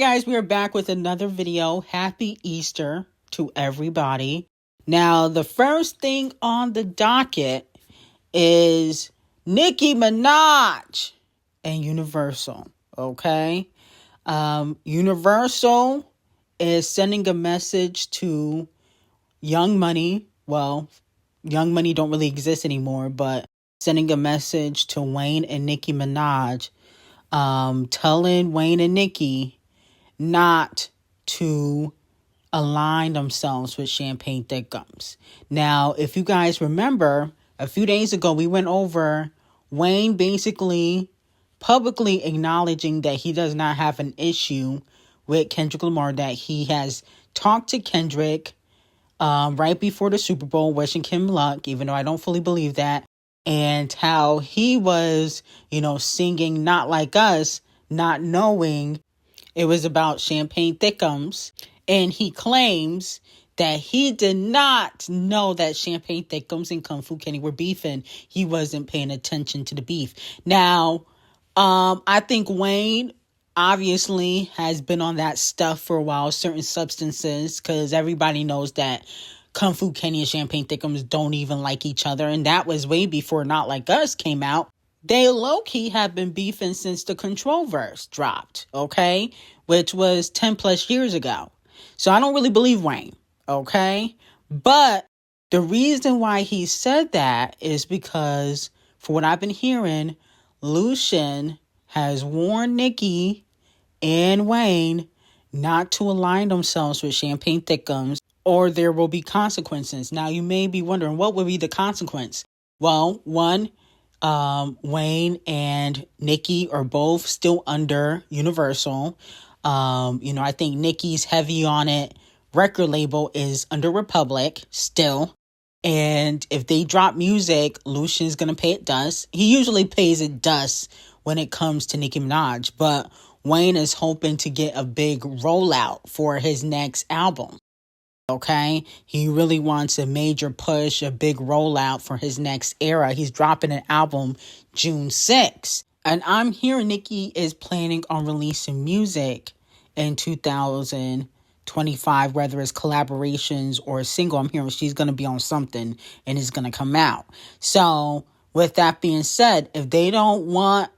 guys, we are back with another video. Happy Easter to everybody. Now, the first thing on the docket is Nicki Minaj and Universal, okay? Universal is sending a message to Young Money. Well, Young Money don't really exist anymore, but sending a message to Wayne and Nicki Minaj, telling Wayne and Nicki not to align themselves with Champagne Thickums. Now, if you guys remember, a few days ago, we went over Wayne basically publicly acknowledging that he does not have an issue with Kendrick Lamar, that he has talked to Kendrick right before the Super Bowl, wishing him luck, even though I don't fully believe that, and how he was, singing Not Like Us, not knowing it was about Champagne Thickums. And he claims that he did not know that Champagne Thickums and Kung Fu Kenny were beefing. He wasn't paying attention to the beef. Now, I think Wayne obviously has been on that stuff for a while, certain substances, because everybody knows that Kung Fu Kenny and Champagne Thickums don't even like each other. And that was way before Not Like Us came out. They low-key have been beefing since the Control verse dropped, okay? Which was 10 plus years ago. So I don't really believe Wayne, okay? But the reason why he said that is because, for what I've been hearing, Lucian has warned Nicki and Wayne not to align themselves with Champagne Thickums, or there will be consequences. Now, you may be wondering, what would be the consequence? Well, one, Wayne and Nicki are both still under Universal. I think Nicki's heavy on it. Record label is under Republic still. And if they drop music, Lucian's going to pay it dust. He usually pays it dust when it comes to Nicki Minaj. But Wayne is hoping to get a big rollout for his next album. Okay, he really wants a major push, a big rollout for his next era. He's dropping an album June 6th. And I'm hearing Nicki is planning on releasing music in 2025, whether it's collaborations or a single. I'm hearing she's going to be on something and it's going to come out. So with that being said, if they don't want,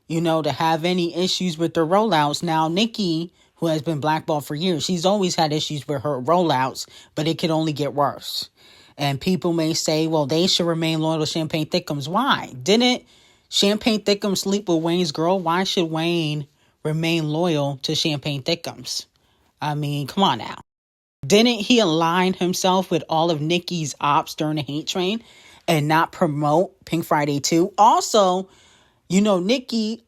to have any issues with their rollouts, now Nicki, who has been blackballed for years, she's always had issues with her rollouts, but it could only get worse. And people may say, well, they should remain loyal to Champagne Thickums. Why? Didn't Champagne Thickums sleep with Wayne's girl? Why should Wayne remain loyal to Champagne Thickums? I mean, come on now. Didn't he align himself with all of Nicki's ops during the hate train and not promote Pink Friday 2? Also, Nicki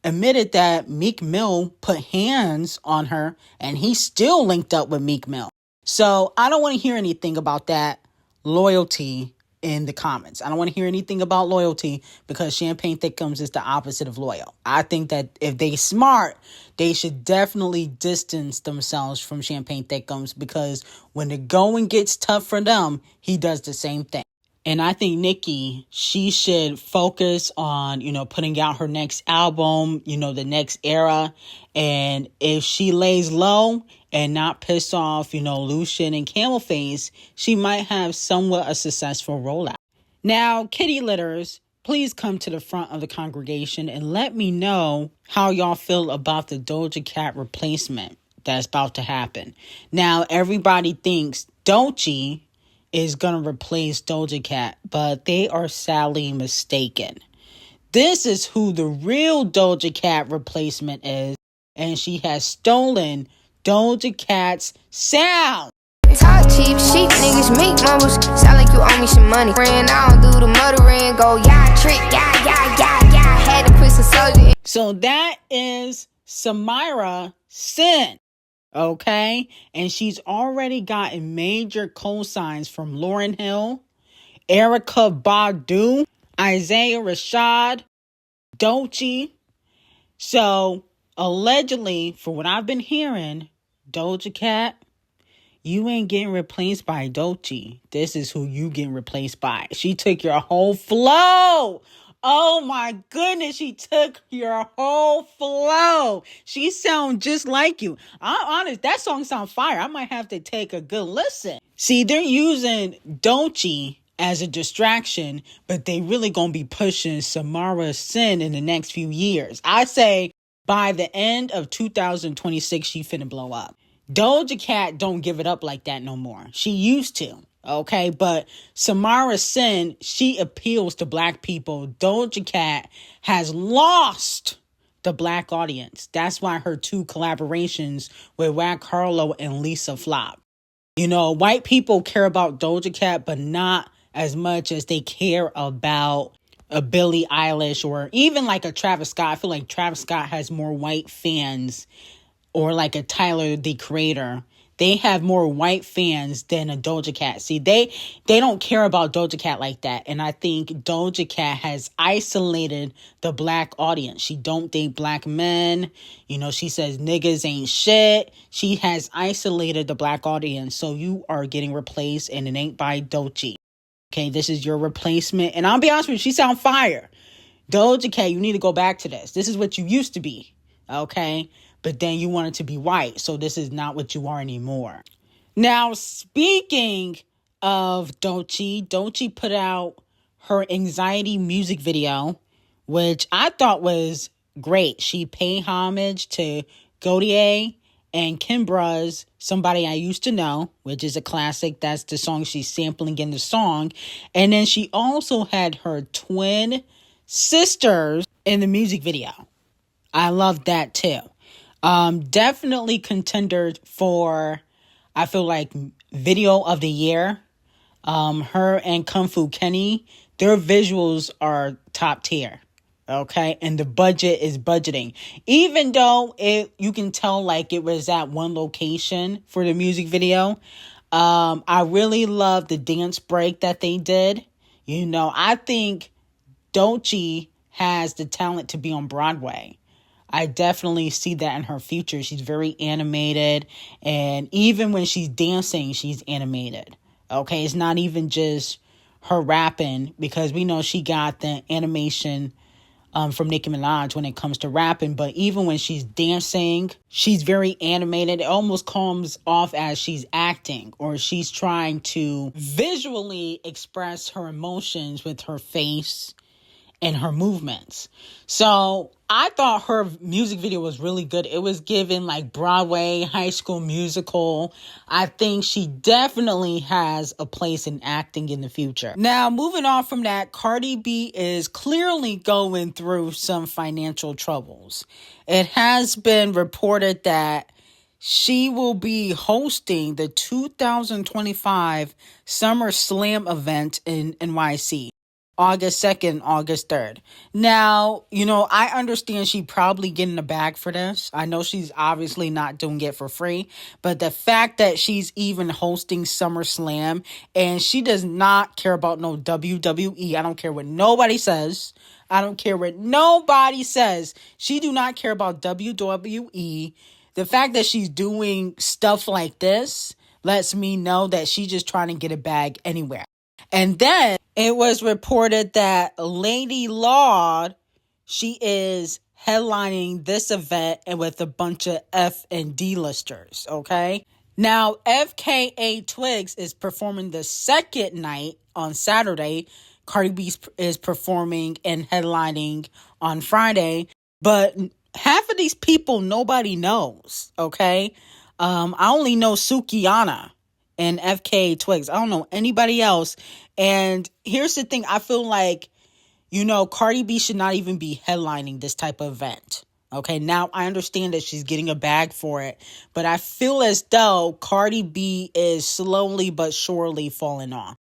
admitted that Meek Mill put hands on her and he still linked up with Meek Mill. So I don't want to hear anything about that loyalty in the comments. I don't want to hear anything about loyalty, because Champagne Thickums is the opposite of loyal. I think that if they smart, they should definitely distance themselves from Champagne Thickums, because when the going gets tough for them, he does the same thing. And I think Nicki, she should focus on, putting out her next album, the next era. And if she lays low and not piss off, Lucian and Camel Face, she might have somewhat a successful rollout. Now, kitty litters, please come to the front of the congregation and let me know how y'all feel about the Doja Cat replacement that's about to happen. Now, everybody thinks D0JA is going to replace Doja Cat, but they are sadly mistaken. This is who the real Doja Cat replacement is, and she has stolen Doja Cat's sound. Talk cheap, sheep niggas make mumbles. Sound like you owe me some money. Friend, I don't do the muttering. Go, yeah, trick, yeah. Had to put some soldier in. So that is Samira Sin. Okay, and she's already gotten major cosigns from Lauryn Hill, Erykah Badu, Isaiah Rashad, D0JA. So allegedly, for what I've been hearing, Doja Cat, you ain't getting replaced by D0JA. This is who you getting replaced by. She took your whole flow Oh my goodness, she took your whole flow. She sounds just like you. I'm honest, that song sounds fire. I might have to take a good listen. See, they're using D0JA as a distraction, but they really gonna be pushing Samara Sin in the next few years. I say by the end of 2026, she finna blow up. Doja Cat don't give it up like that no more. She used to. Okay, but Samara Sin, she appeals to black people. Doja Cat has lost the black audience. That's why her 2 collaborations with Wack Harlow and Lisa flop. You know, white people care about Doja Cat, but not as much as they care about a Billie Eilish or even like a Travis Scott. I feel like Travis Scott has more white fans, or like a Tyler, the Creator. They have more white fans than a Doja Cat. See, they don't care about Doja Cat like that. And I think Doja Cat has isolated the black audience. She don't date black men. You know, she says niggas ain't shit. She has isolated the black audience. So you are getting replaced, and it ain't by D0JA. Okay, this is your replacement. And I'll be honest with you, she sound fire. Doja Cat, you need to go back to this. This is what you used to be. Okay? But then you wanted to be white. So this is not what you are anymore. Now, speaking of D0JA put out her Anxiety music video, which I thought was great. She paid homage to D0JA and Kimbra's Somebody I Used to Know, which is a classic. That's the song she's sampling in the song. And then she also had her twin sisters in the music video. I love that too. Definitely contender for, I feel like, video of the year. Her and Kung Fu Kenny, their visuals are top tier. Okay, and the budget is budgeting. Even though you can tell like it was at one location for the music video. I really love the dance break that they did. You know, I think D0JA has the talent to be on Broadway. I definitely see that in her future. She's very animated, and even when she's dancing, she's animated. Okay, it's not even just her rapping, because we know she got the animation from Nicki Minaj when it comes to rapping, but even when she's dancing, she's very animated. It almost comes off as she's acting, or she's trying to visually express her emotions with her face and her movements. So I thought her music video was really good. It was given like Broadway, High School Musical. I think she definitely has a place in acting in the future. Now, moving on from that, Cardi B is clearly going through some financial troubles. It has been reported that she will be hosting the 2025 Summer Slam event in NYC. August 2nd, August 3rd. Now, you know, I understand she probably getting a bag for this. I know she's obviously not doing it for free, but the fact that she's even hosting SummerSlam and she does not care about no WWE. I don't care what nobody says. I don't care what nobody says. She do not care about WWE. The fact that she's doing stuff like this lets me know that she's just trying to get a bag anywhere. And then it was reported that Lady Laud, she is headlining this event and with a bunch of F and D listers, okay? Now, FKA Twigs is performing the second night on Saturday. Cardi B is performing and headlining on Friday. But half of these people nobody knows, okay? I only know Sukihana and FKA Twigs. I don't know anybody else. And here's the thing. I feel like, you know, Cardi B should not even be headlining this type of event. Okay, now I understand that she's getting a bag for it, but I feel as though Cardi B is slowly but surely falling off.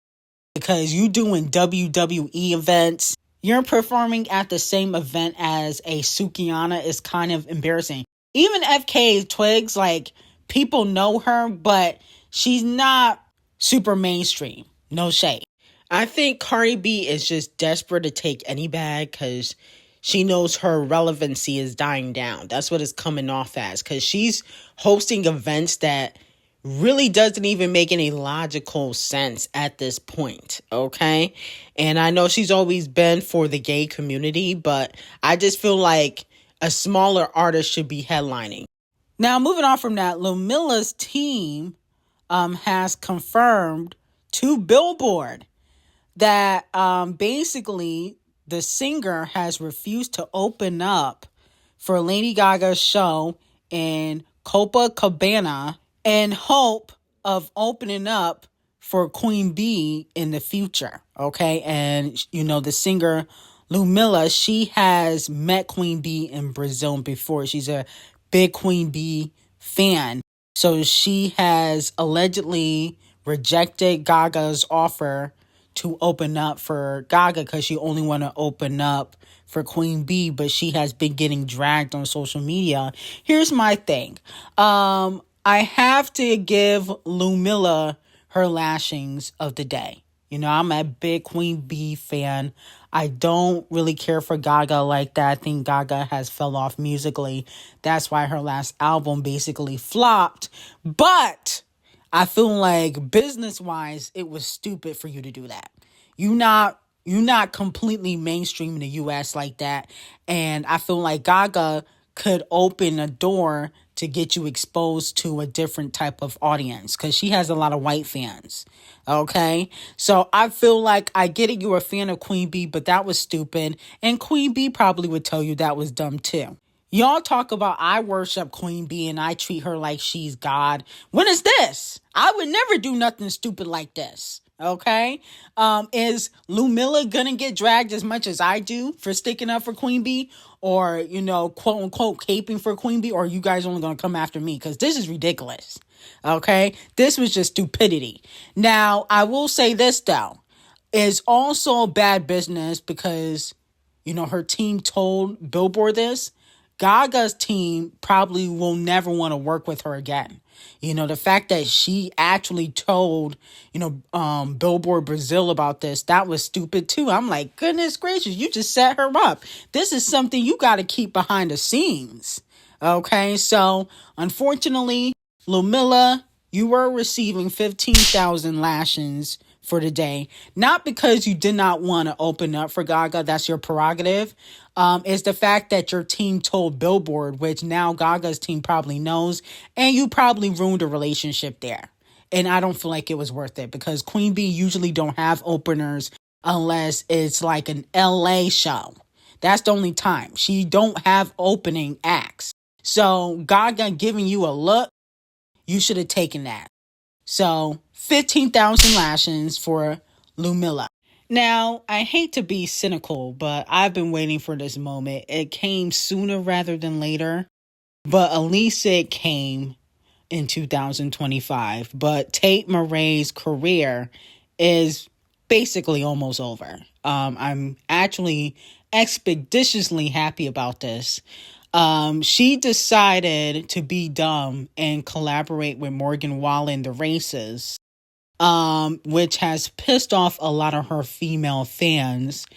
Because you doing WWE events, you're performing at the same event as a Sukihana is kind of embarrassing. Even FKA Twigs, like, people know her, but she's not super mainstream. No shade. I think Cardi B is just desperate to take any bag because she knows her relevancy is dying down. That's what it's coming off as. Because she's hosting events that really doesn't even make any logical sense at this point, okay? And I know she's always been for the gay community, but I just feel like a smaller artist should be headlining. Now, moving on from that, Ludmilla's team has confirmed to Billboard that basically the singer has refused to open up for Lady Gaga's show in Copacabana in hope of opening up for Queen B in the future, okay? And, you know, the singer Ludmilla, she has met Queen B in Brazil before. She's a big Queen B fan. So she has allegedly rejected Gaga's offer to open up for Gaga because she only want to open up for Queen B, but she has been getting dragged on social media. Here's my thing. I have to give Ludmilla her lashings of the day. You know, I'm a big Queen B fan. I don't really care for Gaga like that. I think Gaga has fell off musically. That's why her last album basically flopped. But I feel like business-wise, it was stupid for you to do that. You're not completely mainstream in the US like that. And I feel like Gaga could open a door to get you exposed to a different type of audience because she has a lot of white fans. Okay? So I feel like I get it, you're a fan of Queen B, but that was stupid. And Queen B probably would tell you that was dumb too. Y'all talk about I worship Queen B and I treat her like she's God. When is this? I would never do nothing stupid like this. Okay? Is Ludmilla gonna get dragged as much as I do for sticking up for Queen B? Or, you know, quote unquote caping for Queen B? Or are you guys only gonna come after me? Because this is ridiculous. Okay? This was just stupidity. Now, I will say this though. It's also bad business because, you know, her team told Billboard this. Gaga's team probably will never want to work with her again. You know, the fact that she actually told, you know, Billboard Brazil about this, that was stupid too. I'm like, goodness gracious, you just set her up. This is something you got to keep behind the scenes. Okay, so unfortunately, Ludmilla, you were receiving 15,000 lashings for the day. Not because you did not want to open up for Gaga, that's your prerogative. Is the fact that your team told Billboard, which now Gaga's team probably knows, and you probably ruined a relationship there. And I don't feel like it was worth it because Queen B usually don't have openers unless it's like an LA show. That's the only time. She don't have opening acts. So Gaga giving you a look, you should have taken that. So 15,000 lashings for Ludmilla. Now, I hate to be cynical, but I've been waiting for this moment. It came sooner rather than later, but at least it came in 2025. But Tate McRae's career is basically almost over. I'm actually expeditiously happy about this. She decided to be dumb and collaborate with Morgan Wallen, the Races, which has pissed off a lot of her female fans.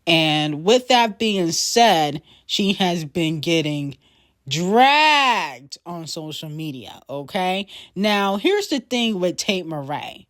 And with that being said, she has been getting dragged on social media, okay? Now, here's the thing with Tate McRae.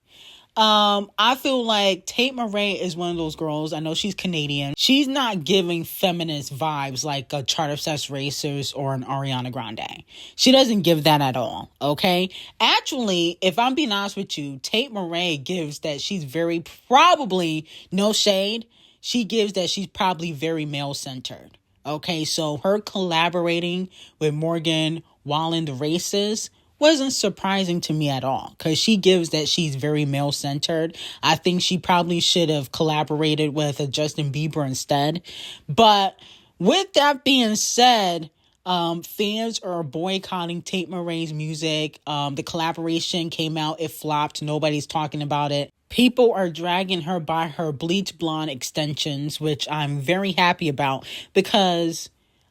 I feel like Tate McRae is one of those girls. I know she's Canadian. She's not giving feminist vibes like a Chart Obsessed Racers or an Ariana Grande. She doesn't give that at all. Okay. Actually, if I'm being honest with you, Tate McRae gives that she's very probably, no shade, she gives that she's probably very male centered. Okay. So her collaborating with Morgan Wallen, the Races, wasn't surprising to me at all because she gives that she's very male-centered. I think she probably should have collaborated with a Justin Bieber instead. But with that being said, fans are boycotting Tate McRae's music. The collaboration came out, it flopped. Nobody's talking about it. People are dragging her by her bleach blonde extensions, which I'm very happy about because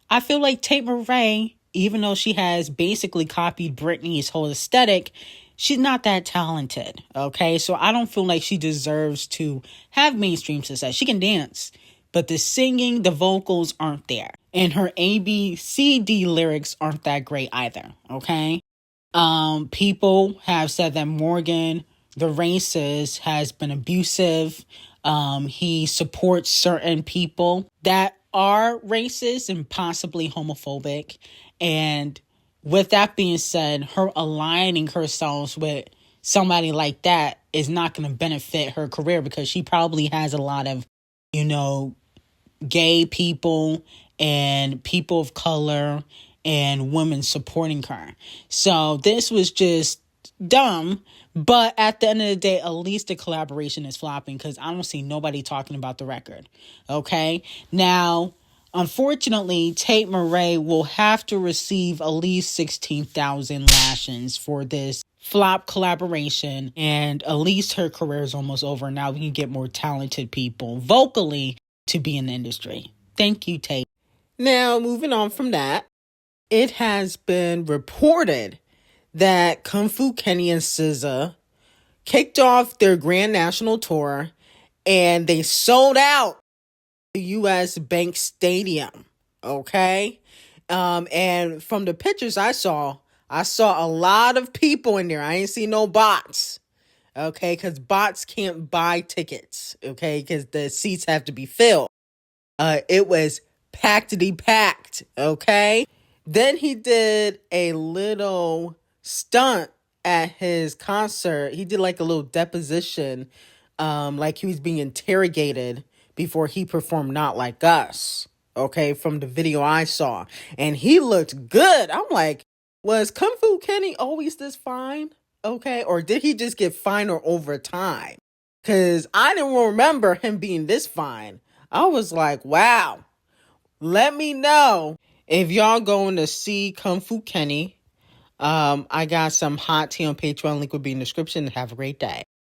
I feel like Tate McRae, even though she has basically copied Britney's whole aesthetic, she's not that talented, okay? So I don't feel like she deserves to have mainstream success. She can dance, but the singing, the vocals aren't there. And her ABCD lyrics aren't that great either, okay? People have said that Morgan, the racist, has been abusive. He supports certain people that are racist and possibly homophobic. And with that being said, her aligning herself with somebody like that is not going to benefit her career, because she probably has a lot of, gay people and people of color and women supporting her. So this was just dumb. But at the end of the day, at least the collaboration is flopping, because I don't see nobody talking about the record. Okay? Now, unfortunately, Tate McRae will have to receive at least 16,000 lashings for this flop collaboration. And at least her career is almost over. Now we can get more talented people vocally to be in the industry. Thank you, Tate. Now, moving on from that, it has been reported that Kung Fu Kenny and SZA kicked off their Grand National Tour and they sold out the U.S. Bank Stadium. Okay? And from the pictures I saw a lot of people in there. I ain't see no bots. Okay? Because bots can't buy tickets. Okay? Because the seats have to be filled. It was packed. Okay? Then he did a little stunt at his concert. He did like a little deposition, like he was being interrogated before he performed Not Like Us. Okay, from the video I saw. And he looked good. I'm like, was Kung Fu Kenny always this fine? Okay, or did he just get finer over time? Because I didn't remember him being this fine. I was like, wow. Let me know if y'all going to see Kung Fu Kenny. I got some hot tea on Patreon. Link will be in the description. Have a great day.